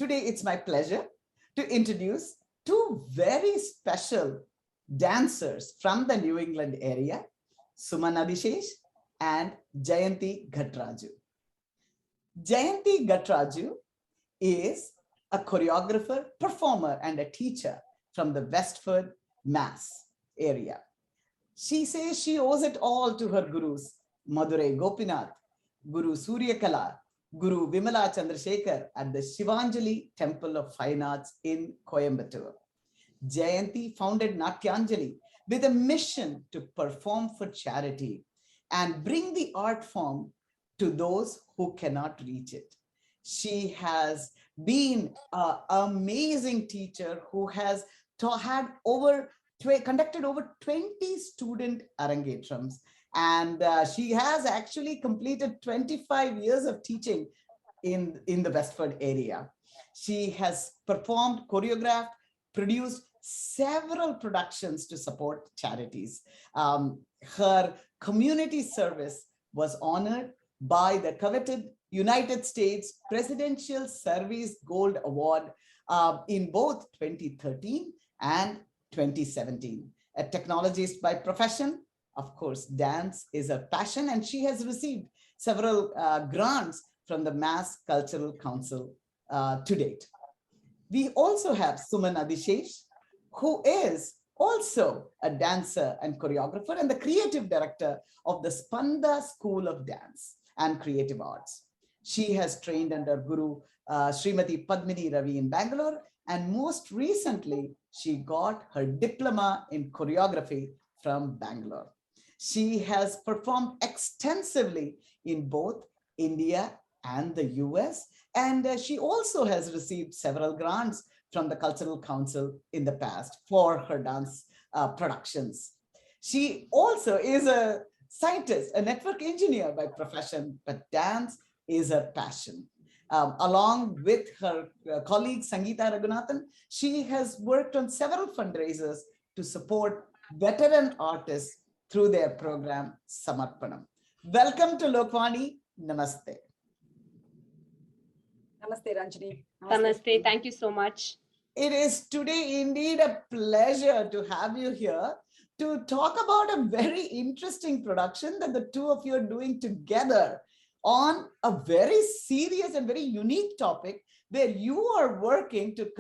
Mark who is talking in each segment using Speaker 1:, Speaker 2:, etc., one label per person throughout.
Speaker 1: Today it's my pleasure to introduce two very special dancers from the New England area, Suman Adisesh and Jeyanthi Ghatraju. Jeyanthi Ghatraju is a choreographer, performer, and a teacher from the Westford, Mass area. She says she owes it all to her gurus, Madurai Gopinath, Guru Suryakala, Guru Vimala Chandrasekhar at the Shivanjali Temple of Fine Arts in Coimbatore. Jeyanthi founded Natyanjali with a mission to perform for charity and bring the art form to those who cannot reach it. She has been an amazing teacher who has conducted over 20 student arangetrams, and she has actually completed 25 years of teaching in the Westford area. She has performed, choreographed, produced several productions to support charities. Her community service was honored by the coveted United States Presidential Service Gold Award in both 2013 and 2017. A technologist by profession, of course, dance is her passion, and she has received several grants from the Mass Cultural Council to date. We also have Suman Adisesh, who is also a dancer and choreographer and the creative director of the Spanda School of Dance and Creative Arts. She has trained under Guru Srimati Padmini Ravi in Bangalore, and most recently, she got her diploma in choreography from Bangalore. She has performed extensively in both India and the US, and she also has received several grants from the Cultural Council in the past for her dance productions. She also is a scientist, a network engineer by profession, but dance is her passion. Along with her colleague Sangeeta Raghunathan, she has worked on several fundraisers to support veteran artists through their program Samarpanam. Welcome to Lokvani. Namaste.
Speaker 2: Namaste, Ranjani.
Speaker 3: Namaste. Thank you so much.
Speaker 1: It is today indeed a pleasure to have you here to talk about a very interesting production that the two of you are doing together on a very serious and very unique topic where you are working to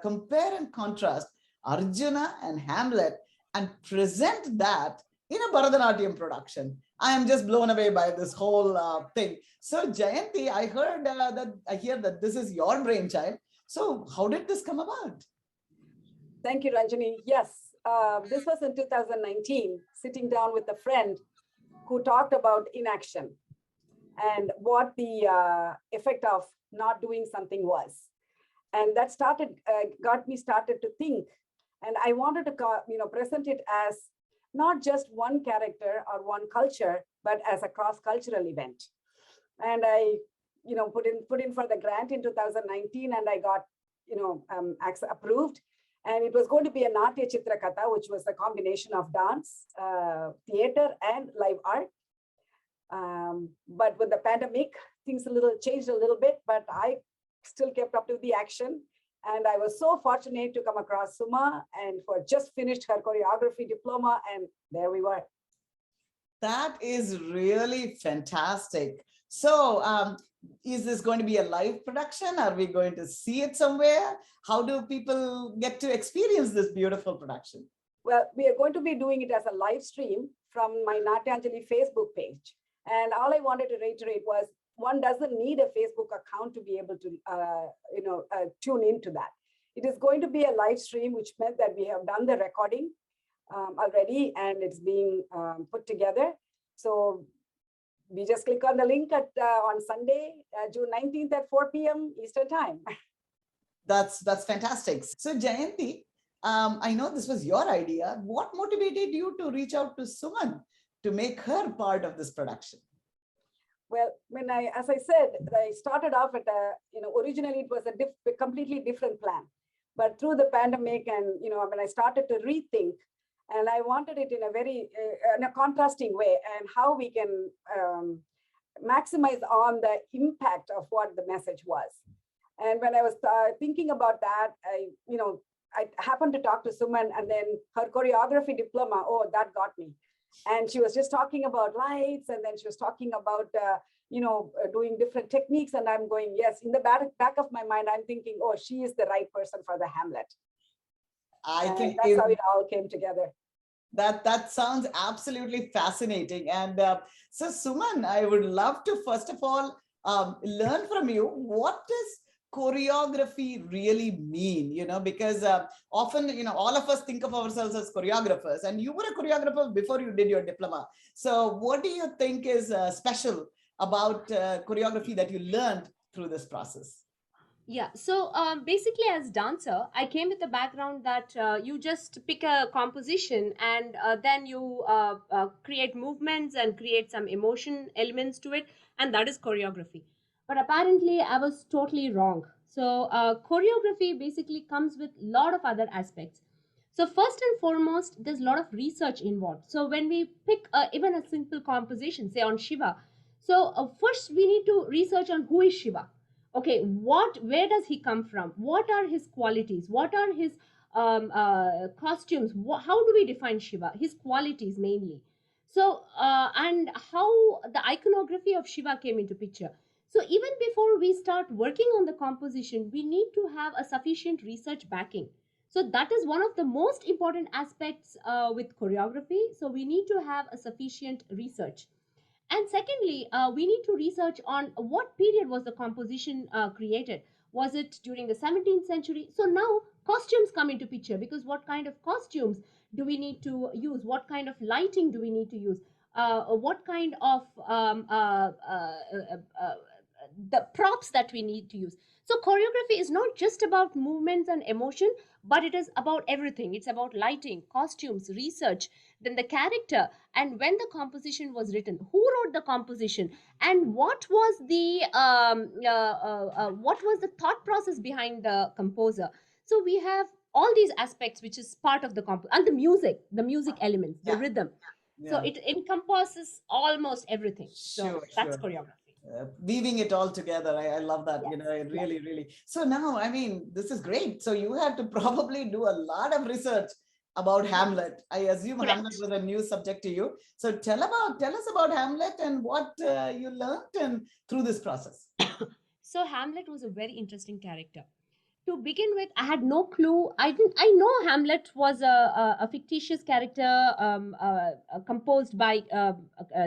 Speaker 1: compare and contrast Arjuna and Hamlet and present that in a Bharatanatyam production. I am just blown away by this whole thing. So Jeyanthi, I hear that this is your brainchild. So how did this come about?
Speaker 2: Thank you, Ranjani. Yes, this was in 2019, sitting down with a friend who talked about inaction and what the effect of not doing something was. And that got me started to think. And I wanted to present it as not just one character or one culture, but as a cross-cultural event. And I put in for the grant in 2019, and I got approved. And it was going to be a Natya Chitrakatha, which was a combination of dance, theater, and live art. But with the pandemic, things changed a little bit, but I still kept up to the action. And I was so fortunate to come across Suma and for just finished her choreography diploma, and there we were.
Speaker 1: That is really fantastic. So is this going to be a live production? Are we going to see it somewhere? How do people get to experience this beautiful production?
Speaker 2: Well, we are going to be doing it as a live stream from my Natyanjali Facebook page. And all I wanted to reiterate was one doesn't need a Facebook account to be able to tune into that. It is going to be a live stream, which meant that we have done the recording already and it's being put together. So we just click on the link on Sunday, June 19th at 4 p.m. Eastern time.
Speaker 1: That's fantastic. So Jeyanthi, I know this was your idea. What motivated you to reach out to Suman to make her part of this production?
Speaker 2: Well, as I said, I started off at originally it was a completely different plan, but through the pandemic and, when I started to rethink, and I wanted it in a very, in a contrasting way, and how we can maximize on the impact of what the message was. And when I was thinking about that, I happened to talk to Suman, and then her choreography diploma, oh, that got me. And she was just talking about lights, and then she was talking about, doing different techniques. And I'm going, yes, in the back of my mind, I'm thinking, oh, she is the right person for the Hamlet.
Speaker 1: I can.
Speaker 2: That's how it all came together.
Speaker 1: That sounds absolutely fascinating. And so, Suman, I would love to first of all learn from you, what does choreography really mean? Because often, all of us think of ourselves as choreographers, and you were a choreographer before you did your diploma. So what do you think is special about choreography that you learned through this process?
Speaker 3: Yeah, so basically, as dancer, I came with the background that you just pick a composition and then you create movements and create some emotion elements to it, and that is choreography. But apparently, I was totally wrong. So choreography basically comes with a lot of other aspects. So first and foremost, there's a lot of research involved. So when we pick even a simple composition, say on Shiva, so first we need to research on who is Shiva. Okay, where does he come from, what are his qualities, what are his costumes, how do we define Shiva, his qualities mainly. So and how the iconography of Shiva came into picture. So even before we start working on the composition, we need to have a sufficient research backing. So that is one of the most important aspects with choreography. So we need to have a sufficient research. And secondly, we need to research on what period was the composition created. Was it during the 17th century? So now costumes come into picture, because what kind of costumes do we need to use? What kind of lighting do we need to use? What kind of the props that we need to use? So choreography is not just about movements and emotion, but it is about everything. It's about lighting, costumes, research, then the character, and when the composition was written, who wrote the composition, and what was the thought process behind the composer. So we have all these aspects which is part of the and the music elements, the
Speaker 1: Yeah,
Speaker 3: rhythm. So
Speaker 1: yeah.
Speaker 3: it encompasses almost everything. So
Speaker 1: Sure,
Speaker 3: that's
Speaker 1: sure.
Speaker 3: choreography.
Speaker 1: Weaving it all together. I love that,
Speaker 3: Yes,
Speaker 1: I
Speaker 3: yes.
Speaker 1: really, really. So now, I mean, this is great. So you had to probably do a lot of research about
Speaker 3: Yes,
Speaker 1: Hamlet. I assume Hamlet
Speaker 3: correct.
Speaker 1: was a new subject to you. So tell us about Hamlet and what you learned and through this process.
Speaker 3: So Hamlet was a very interesting character. To begin with, I had no clue. I know Hamlet was a fictitious character composed by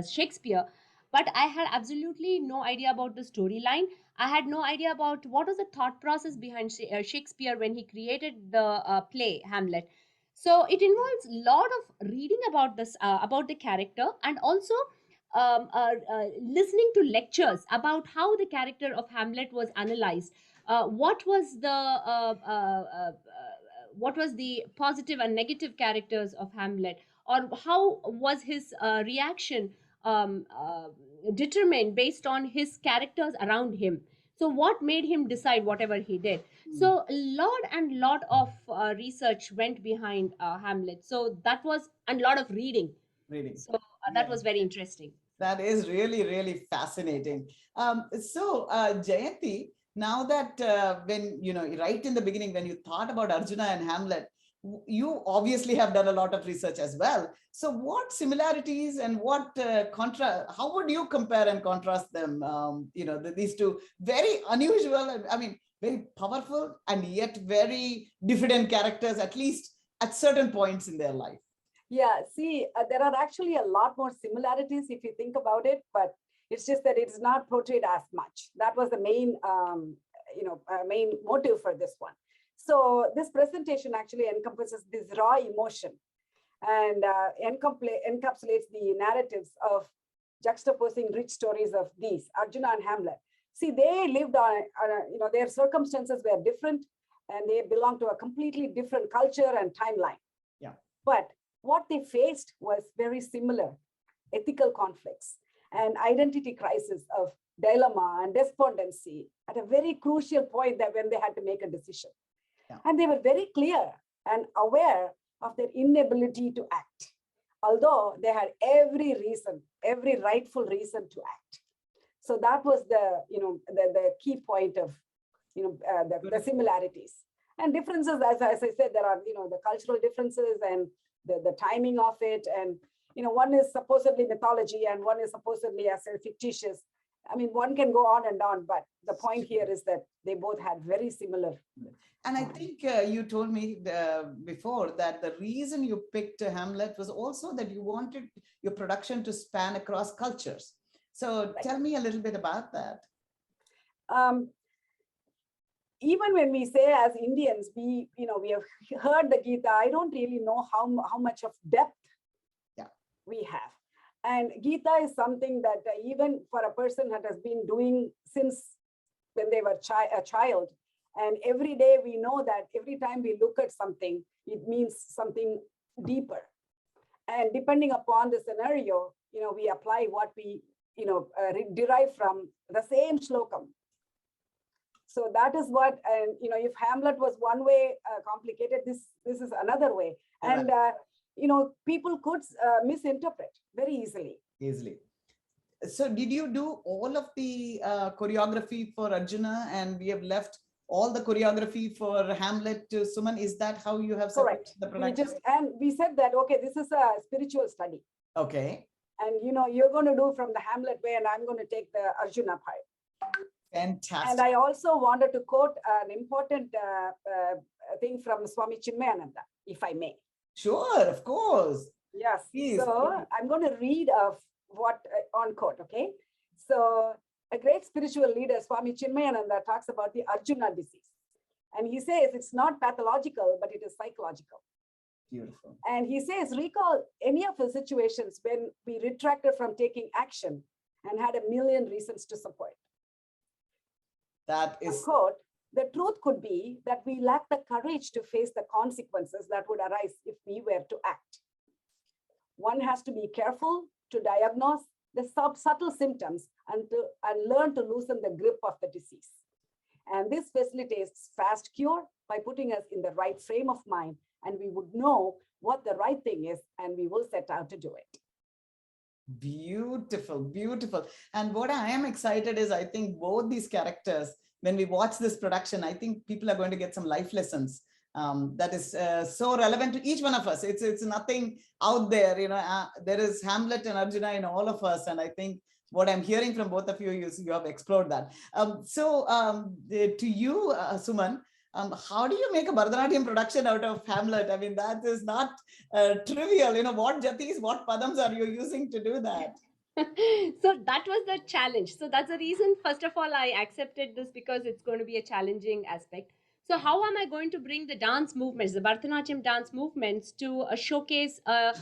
Speaker 3: Shakespeare, but I had absolutely no idea about the storyline. I had no idea about what was the thought process behind Shakespeare when he created the play Hamlet. So it involves a lot of reading about this, about the character, and also listening to lectures about how the character of Hamlet was analyzed. What was the positive and negative characters of Hamlet, or how was his reaction determined based on his characters around him. So what made him decide whatever he did.
Speaker 1: Hmm.
Speaker 3: So a lot of research went behind Hamlet. So that was, and a lot of reading.
Speaker 1: Reading.
Speaker 3: So that
Speaker 1: Yeah.
Speaker 3: was very interesting.
Speaker 1: That is really, really fascinating. Jayanti, now that when, right in the beginning, when you thought about Arjuna and Hamlet, you obviously have done a lot of research as well. So what similarities and what how would you compare and contrast them? These two very unusual, I mean, very powerful and yet very different characters, at least at certain points in their life.
Speaker 2: Yeah, see, there are actually a lot more similarities if you think about it, but it's just that it's not portrayed as much. That was the main, main motive for this one. So this presentation actually encompasses this raw emotion and encapsulates the narratives of juxtaposing rich stories of these Arjuna and Hamlet. See, they lived their circumstances were different, and they belong to a completely different culture and timeline.
Speaker 1: Yeah.
Speaker 2: But what they faced was very similar: ethical conflicts and identity crisis of dilemma and despondency at a very crucial point that when they had to make a decision. Yeah. And they were very clear and aware of their inability to act, although they had every rightful reason to act. So that was the key point of the similarities. And differences, as I said, there are, the cultural differences and the timing of it. And, one is supposedly mythology and one is supposedly as fictitious. I mean, one can go on and on, but the point here is that they both had very similar.
Speaker 1: And I think you told me before that the reason you picked Hamlet was also that you wanted your production to span across cultures. So tell me a little bit about that.
Speaker 2: Even when we say as Indians, we have heard the Gita, I don't really know how much of depth we have. And Gita is something that even for a person that has been doing since when they were a child, and every day we know that every time we look at something, it means something deeper. And depending upon the scenario, we apply what we, derive from the same slokam. So that is what, and if Hamlet was one way complicated, this is another way. And people could misinterpret very easily.
Speaker 1: So did you do all of the choreography for Arjuna, and we have left all the choreography for Hamlet to Suman? Is that how you have separated the production?
Speaker 2: We said that, okay, this is a spiritual study.
Speaker 1: Okay.
Speaker 2: And you're going to do from the Hamlet way, and I'm going to take the Arjuna part.
Speaker 1: Fantastic.
Speaker 2: And I also wanted to quote an important thing from Swami Chinmayananda, if I may.
Speaker 1: Sure, of course.
Speaker 2: Yes.
Speaker 1: Please,
Speaker 2: So
Speaker 1: please.
Speaker 2: I'm going to read what on quote, okay? So a great spiritual leader, Swami Chinmayananda, talks about the Arjuna disease. And he says it's not pathological, but it is psychological.
Speaker 1: Beautiful.
Speaker 2: And he says, recall any of the situations when we retracted from taking action and had a million reasons to support.
Speaker 1: That is...
Speaker 2: Quote, the truth could be that we lack the courage to face the consequences that would arise if we were to act. One has to be careful to diagnose the subtle symptoms and learn to loosen the grip of the disease. And this facilitates fast cure by putting us in the right frame of mind, and we would know what the right thing is, and we will set out to do it.
Speaker 1: Beautiful, beautiful. And what I am excited is I think both these characters, when we watch this production, I think people are going to get some life lessons that is so relevant to each one of us. It's nothing out there, there is Hamlet and Arjuna in all of us. And I think what I'm hearing from both of you is you have explored that. To you, Suman, how do you make a Bharatanatyam production out of Hamlet? I mean, that is not trivial. What jatis, what padams are you using to do that?
Speaker 3: So that was the challenge. So that's the reason, first of all, I accepted this, because it's going to be a challenging aspect. So how am I going to bring the dance movements, the Bharatanatyam dance movements, to showcase a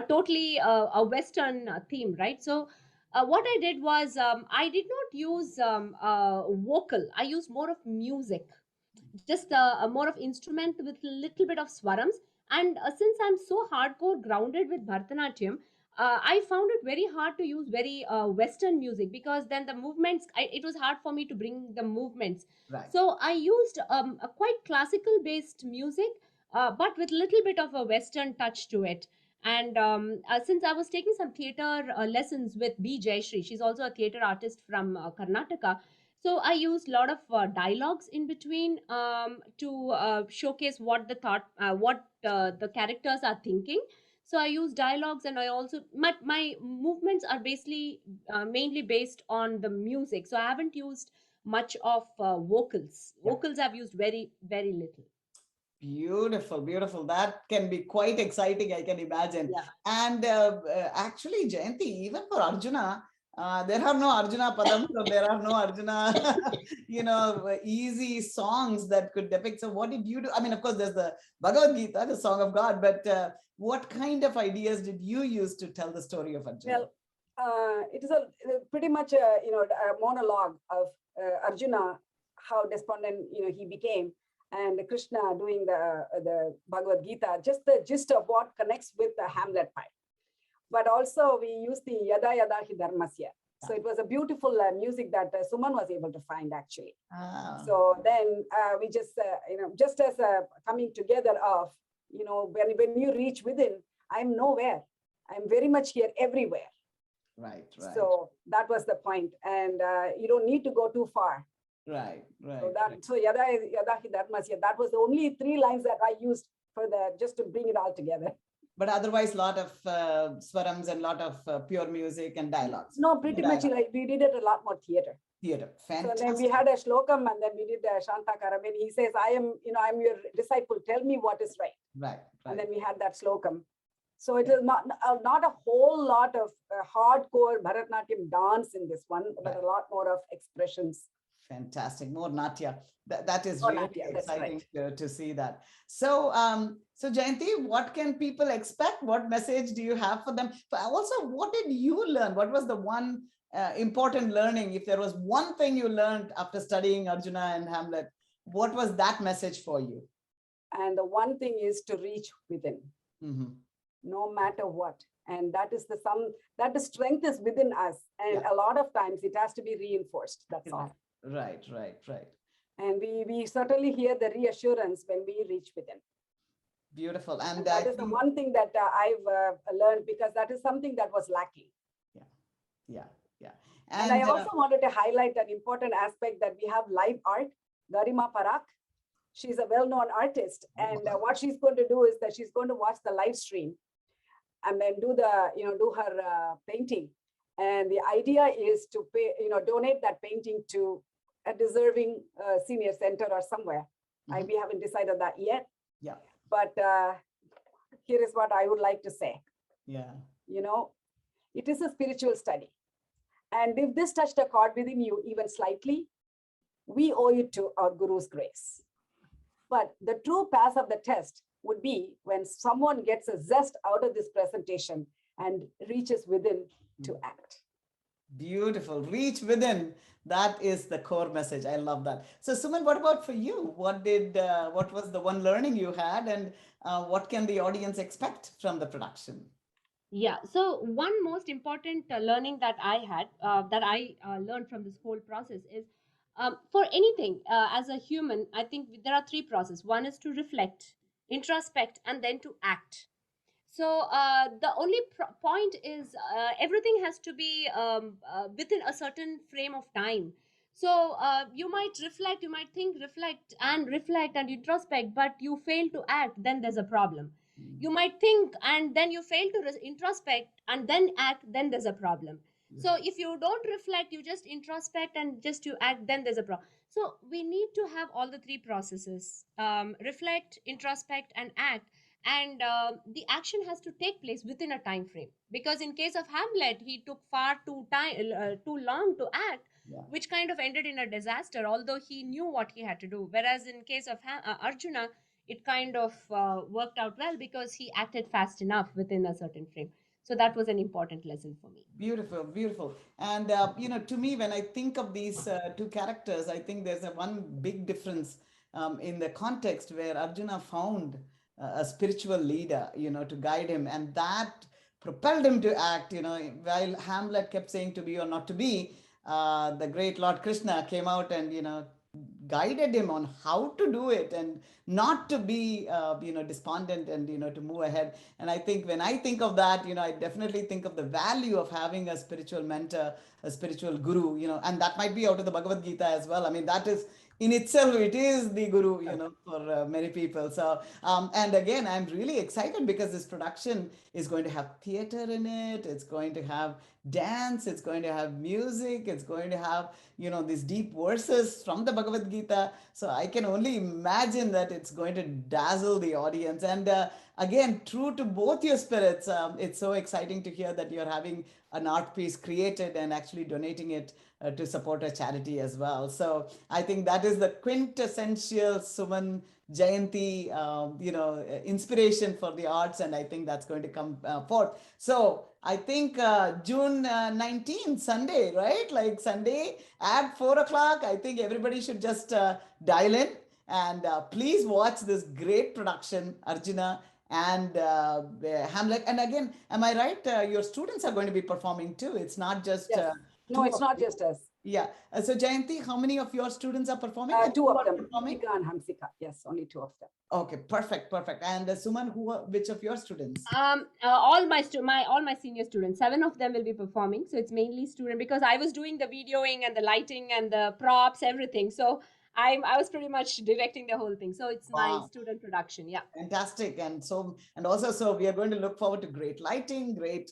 Speaker 3: totally a Western theme, right? So what I did was I did not use vocal. I used more of music, just more of instrument with a little bit of swarams. And since I'm so hardcore grounded with Bharatanatyam, I found it very hard to use very Western music, because then the movements, it was hard for me to bring the movements.
Speaker 1: Right.
Speaker 3: So I used a quite classical based music, but with a little bit of a Western touch to it. And since I was taking some theater lessons with B. Jayashree, she's also a theater artist from Karnataka. So I used a lot of dialogues in between to showcase what the thought, what the characters are thinking. So I use dialogues, and I also, my movements are basically mainly based on the music. So I haven't used much of vocals.
Speaker 1: Yeah.
Speaker 3: Vocals I've used very, very little.
Speaker 1: Beautiful, beautiful. That can be quite exciting, I can imagine.
Speaker 3: Yeah.
Speaker 1: And actually, Jeyanthi, even for Arjuna, there are no Arjuna padams, so there are no Arjuna, easy songs that could depict. So what did you do? I mean, of course, there's the Bhagavad Gita, the song of God, but what kind of ideas did you use to tell the story of Arjuna?
Speaker 2: Well, it is pretty much a monologue of Arjuna, how despondent he became, and Krishna doing the Bhagavad Gita, just the gist of what connects with the Hamlet part. But also we used the Yada Yada Hi Dharmasya. So it was a beautiful music that Suman was able to find, actually.
Speaker 1: Ah.
Speaker 2: So then we just, just as a coming together of, when you reach within, I'm nowhere. I'm very much here everywhere.
Speaker 1: Right, right.
Speaker 2: So that was the point. And you don't need to go too far.
Speaker 1: Right, right,
Speaker 2: So that
Speaker 1: right.
Speaker 2: so yada yada hi dharmasya, that was the only 3 lines that I used for the just to bring it all together.
Speaker 1: But otherwise, lot of swarams and lot of pure music and dialogues.
Speaker 2: No, pretty much
Speaker 1: Dialogue.
Speaker 2: like we did it a lot more theater.
Speaker 1: Theater.
Speaker 2: So then we
Speaker 1: Fantastic.
Speaker 2: had a shlokam and then we did the Shantakaram. And he says, I am, I'm your disciple. Tell me what is right.
Speaker 1: Right,
Speaker 2: And
Speaker 1: right.
Speaker 2: then we had that slokam. So it is not a whole lot of hardcore Bharatnatyam dance in this one, but
Speaker 1: Right.
Speaker 2: a lot more of expressions.
Speaker 1: Fantastic. More Natya. That is
Speaker 2: More
Speaker 1: really
Speaker 2: Natya, that's
Speaker 1: exciting
Speaker 2: right.
Speaker 1: to see that. So, so Jeyanthi, what can people expect? What message do you have for them? But also, what did you learn? What was the one important learning? If there was one thing you learned after studying Arjuna and Hamlet, what was that message for you?
Speaker 2: And the one thing is to reach within, no matter what. And that is that the strength is within us. And a lot of times it has to be reinforced. That's all.
Speaker 1: Right, right, right.
Speaker 2: And we certainly hear the reassurance when we reach within.
Speaker 1: Beautiful.
Speaker 2: And that is the one thing that I've learned, because that is something that was lacking.
Speaker 1: Yeah, yeah, yeah.
Speaker 2: And I also wanted to highlight an important aspect that we have live art. Garima Parak, she's a well-known artist. And what she's going to do is that she's going to watch the live stream and then do her painting. And the idea is to pay, donate that painting to a deserving senior center or somewhere. We haven't decided that yet.
Speaker 1: Yeah.
Speaker 2: But here is what I would like to say.
Speaker 1: Yeah.
Speaker 2: It is a spiritual study. And if this touched a chord within you even slightly, we owe it to our Guru's grace. But the true pass of the test would be when someone gets a zest out of this presentation and reaches within to act.
Speaker 1: Beautiful. Reach within. That is the core message. I love that. So Suman, what about for you? What was the one learning you had, and what can the audience expect from the production?
Speaker 3: Yeah, so one most important learning that I had, that I learned from this whole process is, for anything as a human, I think there are 3 processes. One is to reflect, introspect, and then to act. So the only point is everything has to be within a certain frame of time. So you might reflect, you might think, reflect and introspect, but you fail to act, then there's a problem. You might think and then you fail to introspect and then act, then there's a problem. So if you don't reflect, you just introspect and just you act, then there's a problem. So we need to have all the 3 processes, reflect, introspect, and act. And the action has to take place within a time frame, because in case of Hamlet, he took far too long to act, which kind of ended in a disaster, although he knew what he had to do. Whereas in case of Arjuna, it kind of worked out well because he acted fast enough within a certain frame. So that was an important lesson for me.
Speaker 1: Beautiful, beautiful. And to me, when I think of these 2 characters, I think there's one big difference in the context where Arjuna found a spiritual leader, to guide him, and that propelled him to act. While Hamlet kept saying to be or not to be, the great Lord Krishna came out and guided him on how to do it and not to be despondent and to move ahead. And I think when I think of that, I definitely think of the value of having a spiritual mentor, a spiritual guru, and that might be out of the Bhagavad Gita as well. I mean, that is in itself, it is the guru, for many people. So and again, I'm really excited because this production is going to have theater in it. It's going to have dance, it's going to have music, it's going to have these deep verses from the Bhagavad Gita. So I can only imagine that it's going to dazzle the audience. And again, true to both your spirits, it's so exciting to hear that you're having an art piece created and actually donating it to support a charity as well. So I think that is the quintessential Suman Jeyanthi, inspiration for the arts, and I think that's going to come forth. So I think June 19th, Sunday, right? Like Sunday at 4 o'clock. I think everybody should just dial in and please watch this great production, Arjuna and Hamlet. And again, am I right? Your students are going to be performing too. It's not just
Speaker 2: yes. No, it's not just us.
Speaker 1: Yeah. So Jayanti, how many of your students are performing?
Speaker 2: Two
Speaker 1: Who
Speaker 2: of
Speaker 1: are
Speaker 2: them,
Speaker 1: performing?
Speaker 2: Deepika and Hamsika. Yes, only two of them.
Speaker 1: Okay, perfect, perfect. And Suman, which of your students?
Speaker 3: All my senior students, 7 of them will be performing. So it's mainly student, because I was doing the videoing and the lighting and the props, everything. So I was pretty much directing the whole thing. So it's my
Speaker 1: Wow.
Speaker 3: student production. Yeah.
Speaker 1: Fantastic. And also, so we are going to look forward to great lighting, great,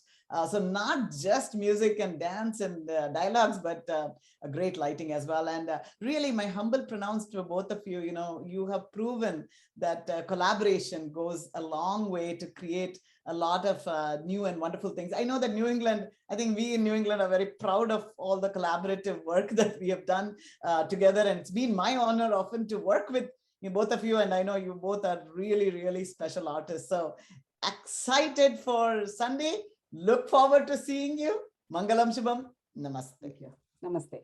Speaker 1: so not just music and dance and dialogues, but a great lighting as well. And really, my humble pronounce to both of you, you have proven that collaboration goes a long way to create a lot of new and wonderful things. I know that New England, I think we in New England are very proud of all the collaborative work that we have done together. And it's been my honor often to work with both of you, and I know you both are really, really special artists. So excited for Sunday. Look forward to seeing you. Mangalam Shubham. Namaste.
Speaker 2: Namaste.